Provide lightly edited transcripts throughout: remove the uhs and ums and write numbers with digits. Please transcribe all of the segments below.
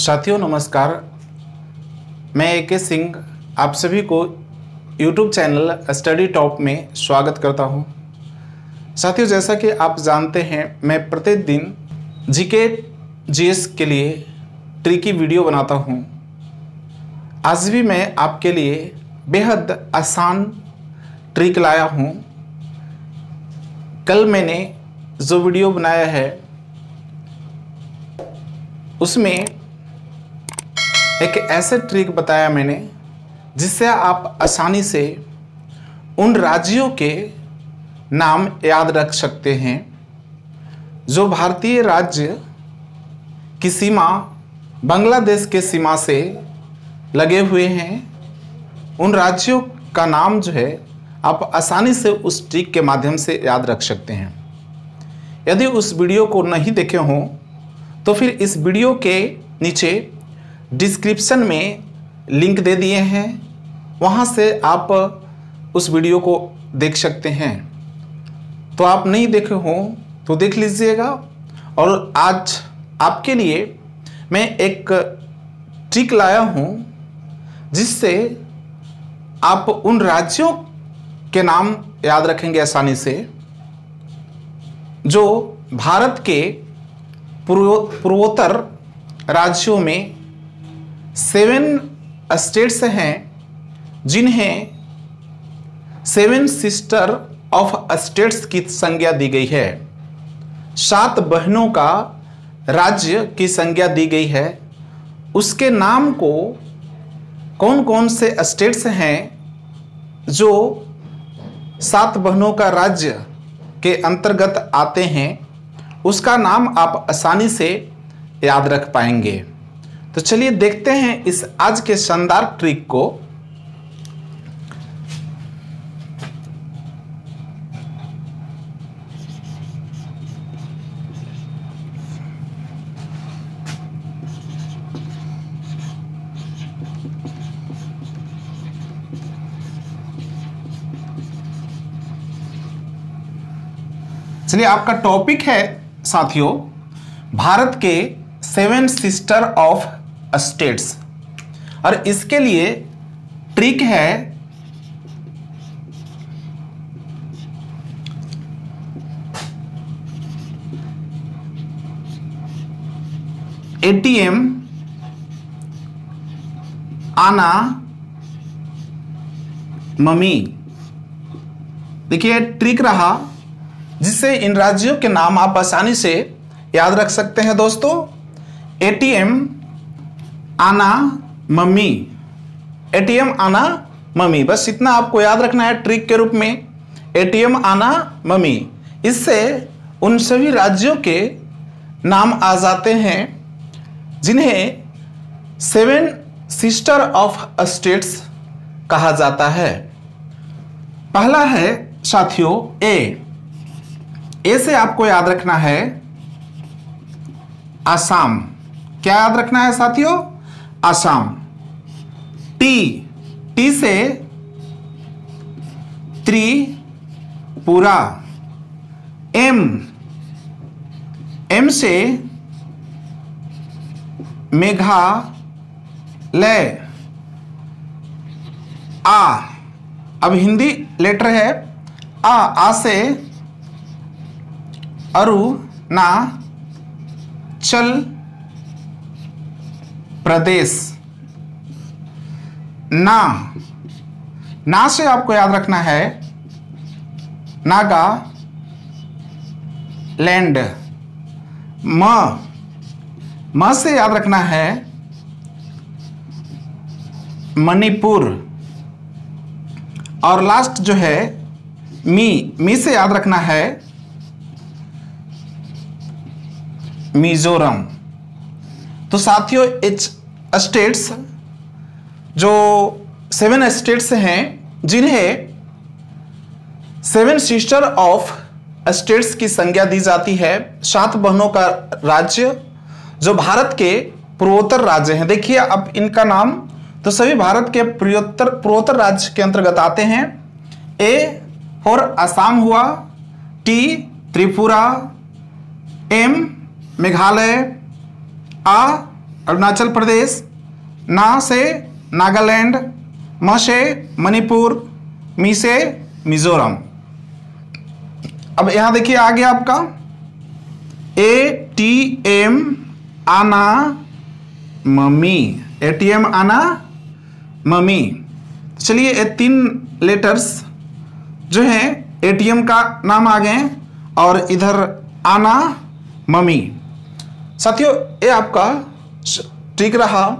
साथियों नमस्कार, मैं AK सिंह आप सभी को YouTube चैनल स्टडी टॉप में स्वागत करता हूं। साथियों, जैसा कि आप जानते हैं, मैं प्रतिदिन GK GS के लिए ट्रिकी वीडियो बनाता हूं। आज भी मैं आपके लिए बेहद आसान ट्रिक लाया हूं। कल मैंने जो वीडियो बनाया है उसमें एक ऐसे ट्रिक बताया मैंने जिससे आप आसानी से उन राज्यों के नाम याद रख सकते हैं जो भारतीय राज्य की सीमा बांग्लादेश के सीमा से लगे हुए हैं। उन राज्यों का नाम जो है आप आसानी से उस ट्रिक के माध्यम से याद रख सकते हैं। यदि उस वीडियो को नहीं देखे हों तो फिर इस वीडियो के नीचे डिस्क्रिप्शन में लिंक दे दिए हैं, वहाँ से आप उस वीडियो को देख सकते हैं। तो आप नहीं देखे हों तो देख लीजिएगा। और आज आपके लिए मैं एक ट्रिक लाया हूँ जिससे आप उन राज्यों के नाम याद रखेंगे आसानी से जो भारत के पूर्वोत्तर राज्यों में 7 स्टेट्स हैं जिन्हें 7 सिस्टर ऑफ स्टेट्स की संज्ञा दी गई है। 7 बहनों का राज्य की संज्ञा दी गई है। उसके नाम को कौन कौन से स्टेट्स हैं जो 7 बहनों का राज्य के अंतर्गत आते हैं, उसका नाम आप आसानी से याद रख पाएंगे। तो चलिए देखते हैं इस आज के शानदार ट्रिक को। चलिए, आपका टॉपिक है साथियों भारत के 7 सिस्टर ऑफ स्टेट्स, और इसके लिए ट्रिक है ATM आना मम्मी। देखिए, ट्रिक रहा जिससे इन राज्यों के नाम आप आसानी से याद रख सकते हैं। दोस्तों, ATM आना मम्मी, ATM आना मम्मी, बस इतना आपको याद रखना है ट्रिक के रूप में। ATM आना मम्मी, इससे उन सभी राज्यों के नाम आ जाते हैं जिन्हें 7 सिस्टर ऑफ स्टेट्स कहा जाता है। पहला है साथियों ए से आपको याद रखना है आसाम। क्या याद रखना है साथियों? आसाम। टी से त्रिपुरा। एम से मेघालय। अब हिंदी लेटर है आ से अरुणाचल प्रदेश। ना से आपको याद रखना है नागालैंड। म से याद रखना है मणिपुर। और लास्ट जो है मी से याद रखना है मिजोरम। तो साथियों, स्टेट्स जो 7 स्टेट्स हैं जिन्हें 7 सिस्टर ऑफ स्टेट्स की संज्ञा दी जाती है, 7 बहनों का राज्य जो भारत के पूर्वोत्तर राज्य हैं। देखिए, अब इनका नाम तो सभी भारत के पूर्वोत्तर राज्य के अंतर्गत आते हैं। ए और असम हुआ, टी त्रिपुरा, एम मेघालय, अरुणाचल प्रदेश, ना से नागालैंड, म से मणिपुर, मी से मिजोरम। अब यहां देखिए आ गया आपका ATM आना मम्मी, ATM आना मम्मी। चलिए ये 3 लेटर्स जो है ATM का नाम आ गए और इधर आना मम्मी। साथियों ये आपका ट्रिक रहा,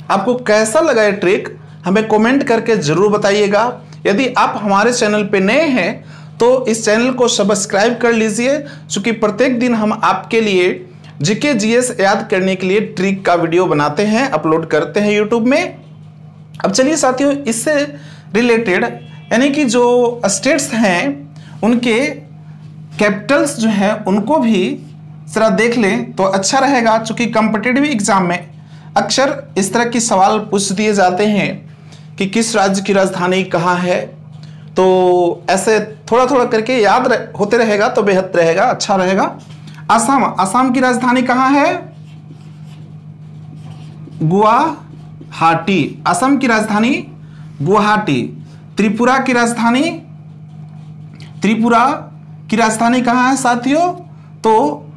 आपको कैसा लगा ये ट्रिक हमें कमेंट करके जरूर बताइएगा। यदि आप हमारे चैनल पे नए हैं तो इस चैनल को सब्सक्राइब कर लीजिए, क्योंकि प्रत्येक दिन हम आपके लिए जीके जीएस याद करने के लिए ट्रिक का वीडियो बनाते हैं, अपलोड करते हैं यूट्यूब में। अब चलिए साथियों इससे रिलेटेड यानी कि जो स्टेट्स हैं उनके कैपिटल्स जो हैं उनको भी जरा देख लें तो अच्छा रहेगा, क्योंकि कॉम्पिटिटिव एग्जाम में अक्सर इस तरह के सवाल पूछ दिए जाते हैं कि किस राज्य की राजधानी कहाँ है। तो ऐसे थोड़ा थोड़ा करके याद होते रहेगा तो बेहद रहेगा, अच्छा रहेगा। असम, असम की राजधानी कहाँ है? गुवाहाटी, असम की राजधानी गुवाहाटी। त्रिपुरा की राजधानी, त्रिपुरा की राजधानी कहाँ है साथियों? तो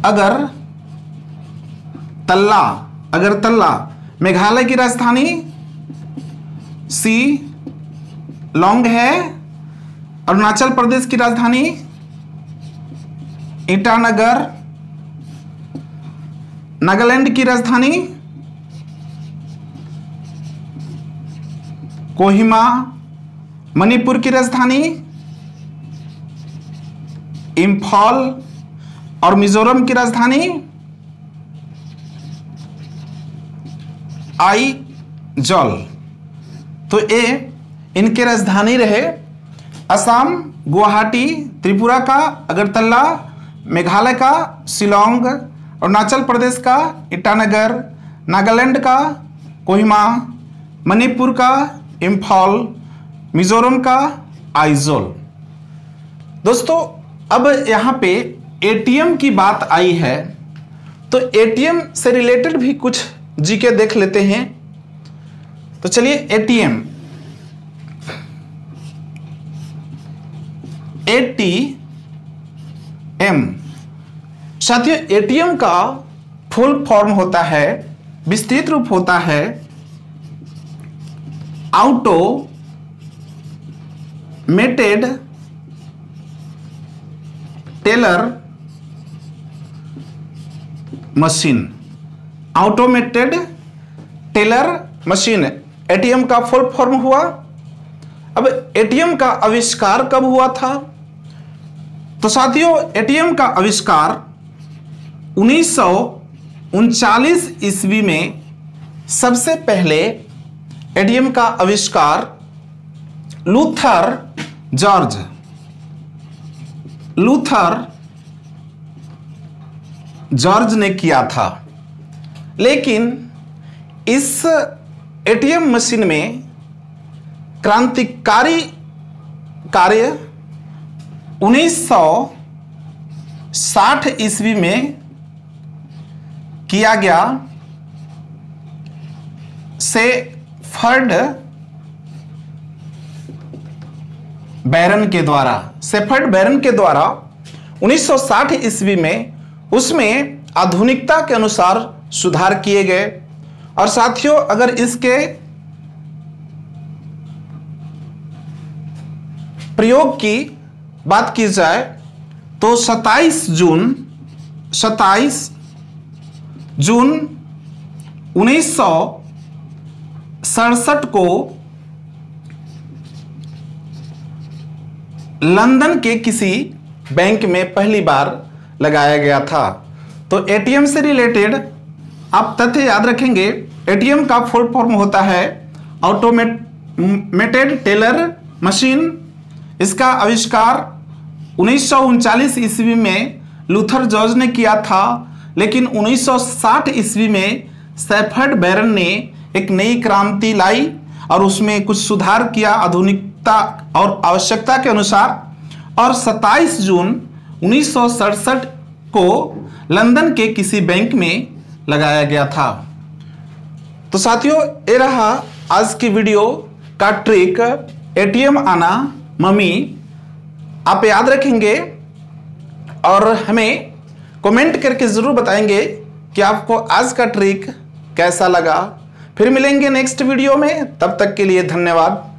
अगरतला, अगरतला। मेघालय की राजधानी शिलांग है। अरुणाचल प्रदेश की राजधानी ईटानगर। नागालैंड की राजधानी कोहिमा। मणिपुर की राजधानी इंफॉल और मिजोरम की राजधानी आइजॉल। तो ये इनके राजधानी रहे असम गुवाहाटी, त्रिपुरा का अगरतला, मेघालय का शिलांग, अरुणाचल प्रदेश का ईटानगर, नागालैंड का कोहिमा, मणिपुर का इंफॉल, मिजोरम का आइजोल। दोस्तों अब यहाँ पे एटीएम की बात आई है तो एटीएम से रिलेटेड भी कुछ जीके देख लेते हैं। तो चलिए एटीएम, एटीएम साथियों एटीएम का फुल फॉर्म होता है, विस्तृत रूप होता है automated teller machine. Automated teller machine ATM का फुल फॉर्म हुआ। अब एटीएम का आविष्कार कब हुआ था? तो साथियों एटीएम का आविष्कार 1939 ईस्वी में सबसे पहले एटीएम का आविष्कार लूथर जॉर्ज ने किया था। लेकिन इस एटीएम मशीन में क्रांतिकारी कार्य 1960 ईस्वी में किया गया सेफर्ड बैरन के द्वारा। सेफर्ड बैरन के द्वारा 1960 ईस्वी में उसमें आधुनिकता के अनुसार सुधार किए गए। और साथियों अगर इसके प्रयोग की बात की जाए तो 27 जून 1967 को लंदन के किसी बैंक में पहली बार लगाया गया था। तो एटीएम से रिलेटेड आप तथ्य याद रखेंगे। एटीएम का फुल फॉर्म होता है ऑटोमेटेड टेलर मशीन। इसका आविष्कार 1939 ईस्वी में लूथर जॉर्ज ने किया था। लेकिन 1960 ईस्वी में सेफर्ड बैरन ने एक नई क्रांति लाई और उसमें कुछ सुधार किया आधुनिकता और आवश्यकता के अनुसार। और 27 जून 1967 को लंदन के किसी बैंक में लगाया गया था। तो साथियों, ये रहा आज की वीडियो का ट्रिक, एटीएम आना मम्मी। आप याद रखेंगे और हमें कमेंट करके ज़रूर बताएंगे कि आपको आज का ट्रिक कैसा लगा। फिर मिलेंगे नेक्स्ट वीडियो में, तब तक के लिए धन्यवाद।